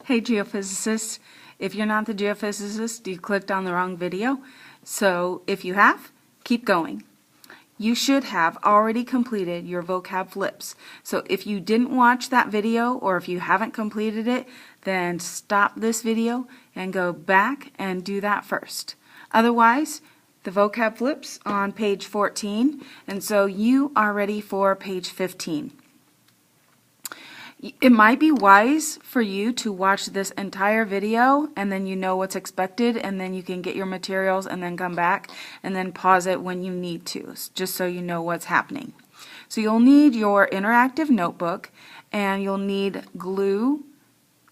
Hey Geophysicist, if you're not the geophysicist, you clicked on the wrong video. So if you have, keep going. You should have already completed your vocab flips. So if you didn't watch that video or if you haven't completed it, then stop this video and go back and do that first. Otherwise, the vocab flips on page 14, and so you are ready for page 15. It might be wise for you to watch this entire video and then you know what's expected, and then you can get your materials and then come back and then pause it when you need to, just so you know what's happening. So you'll need your interactive notebook, and you'll need glue,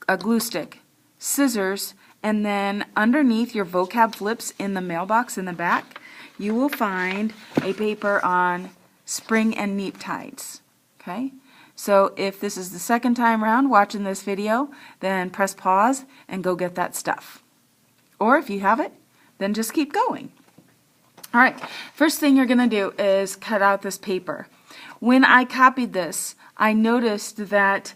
a glue stick, scissors, and then underneath your vocab flips in the mailbox in the back, you will find a paper on spring and neap tides. Okay? So if this is the second time around watching this video, then press pause and go get that stuff. Or if you have it, then just keep going. Alright, first thing you're going to do is cut out this paper. When I copied this, I noticed that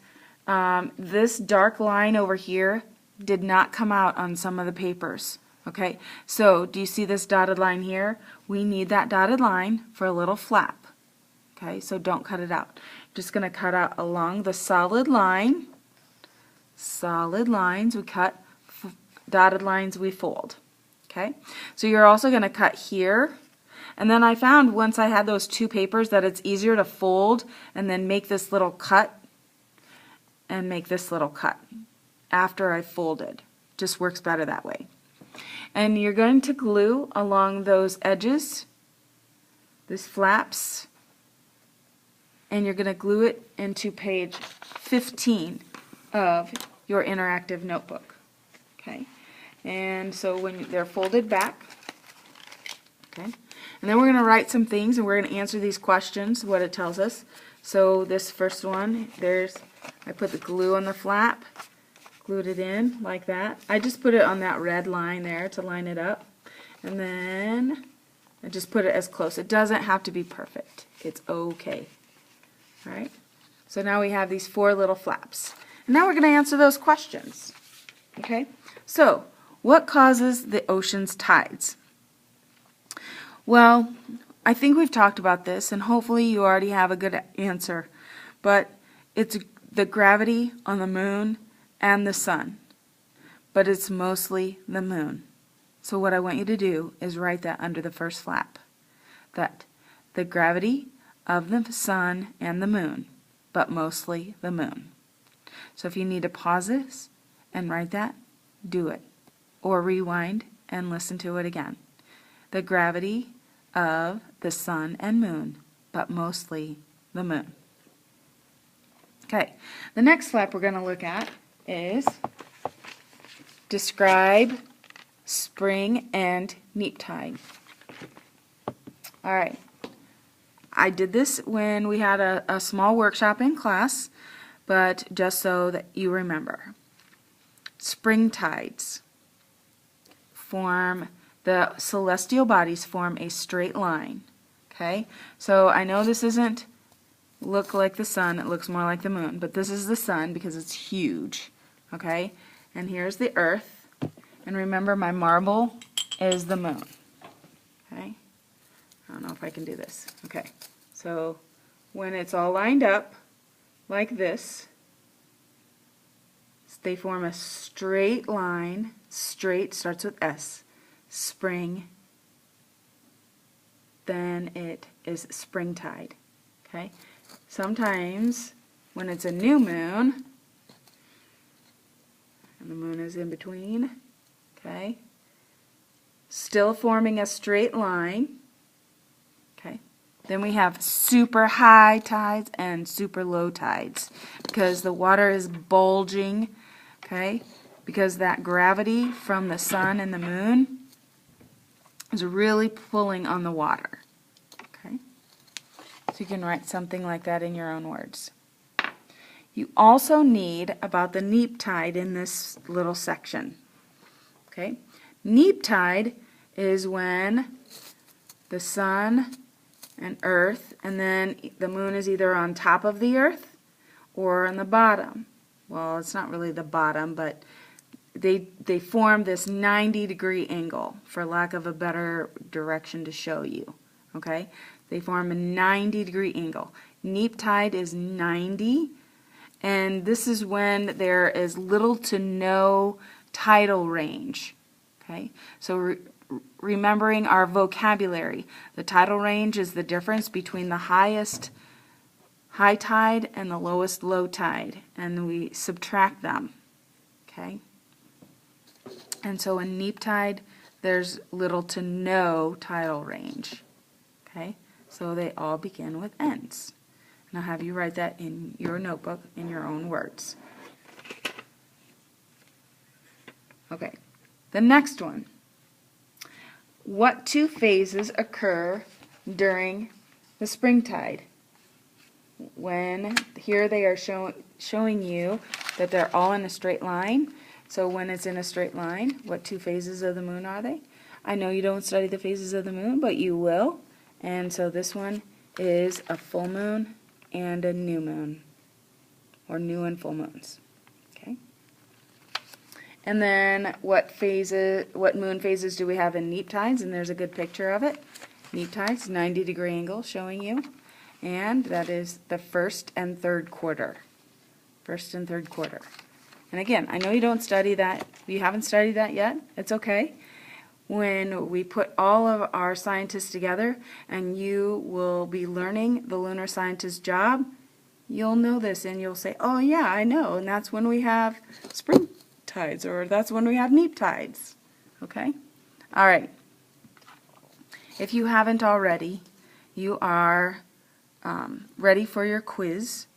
this dark line over here did not come out on some of the papers. Okay, so do you see this dotted line here? We need that dotted line for a little flap. Okay, so don't cut it out. Just going to cut out along the solid line. Solid lines we cut, dotted lines we fold. Okay, so you're also going to cut here. And then I found once I had those two papers that it's easier to fold and then make this little cut and make this little cut after I folded. Just works better that way. And you're going to glue along those edges, these flaps, and you're going to glue it into page 15 of your interactive notebook. Okay, and so when they're folded back, okay, and then we're going to write some things and we're going to answer these questions, what it tells us. So this first one, I put the glue on the flap, glued it in like that. I just put it on that red line there to line it up, and then I just put it as close. It doesn't have to be perfect. It's okay. Alright, so now we have these four little flaps. And now we're going to answer those questions. Okay, so what causes the ocean's tides? Well, I think we've talked about this, and hopefully you already have a good answer. But it's the gravity on the moon and the sun. But it's mostly the moon. So what I want you to do is write that under the first flap. That the gravity of the sun and the moon, but mostly the moon. So if you need to pause this and write that, do it. Or rewind and listen to it again. The gravity of the sun and moon, but mostly the moon. Okay, the next flap we're going to look at is describe spring and neap tide. Alright. I did this when we had a small workshop in class, but just so that you remember. Spring tides form, the celestial bodies form a straight line. Okay, so I know this doesn't look like the sun, it looks more like the moon, but this is the sun because it's huge. Okay, and here's the earth, and remember my marble is the moon. Okay. I don't know if I can do this. Okay, so when it's all lined up like this, they form a straight line. Straight starts with S. Spring. Then it is springtide. Okay. Sometimes when it's a new moon, and the moon is in between, okay, still forming a straight line. Okay. Then we have super high tides and super low tides because the water is bulging, okay, because that gravity from the sun and the moon is really pulling on the water. Okay. So you can write something like that in your own words. You also need about the neap tide in this little section. Okay. Neap tide is when the sun and earth, and then the moon is either on top of the earth or on the bottom. well, it's not really the bottom, but they form this 90-degree angle, for lack of a better direction to show you. Okay? They form a 90-degree angle. Neap tide is 90, and this is when there is little to no tidal range. Okay? So remembering our vocabulary, the tidal range is the difference between the highest high tide and the lowest low tide, and we subtract them. Okay? And so in neap tide, there's little to no tidal range. Okay? So they all begin with ends. And I'll have you write that in your notebook in your own words. Okay. The next one. What two phases occur during the spring tide? When here they are showing you that they're all in a straight line. So when it's in a straight line, what two phases of the moon are they? I know you don't study the phases of the moon, but you will. And so this one is a full moon and a new moon, or new and full moons. Okay. And then what moon phases do we have in neap tides? And there's a good picture of it. Neap tides, 90-degree angle showing you. And that is the first and third quarter. First and third quarter. And again, I know you don't study that. If you haven't studied that yet, it's okay. When we put all of our scientists together and you will be learning the lunar scientist job, you'll know this and you'll say, oh yeah, I know, and that's when we have spring tides, or that's when we have neap tides. Okay? All right. If you haven't already, you are ready for your quiz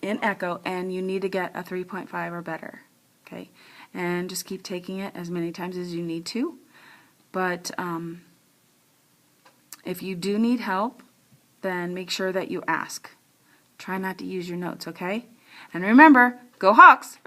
in Echo, and you need to get a 3.5 or better. Okay? And just keep taking it as many times as you need to. But if you do need help, then make sure that you ask. Try not to use your notes, okay? And remember, go Hawks!